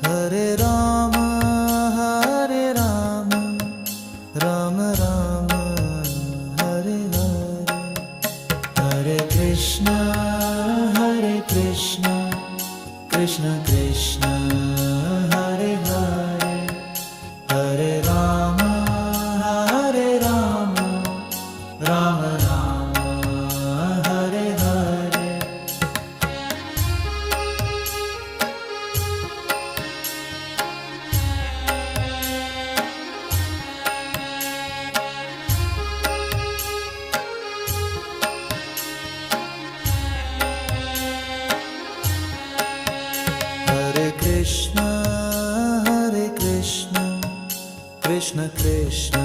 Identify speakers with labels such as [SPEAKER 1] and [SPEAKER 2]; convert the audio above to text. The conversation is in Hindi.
[SPEAKER 1] हरे राम राम राम हरे हरे, हरे कृष्ण कृष्ण कृष्ण हरे हरे, हरे राम राम राम हरे हरे। हरे कृष्ण कृष्ण कृष्ण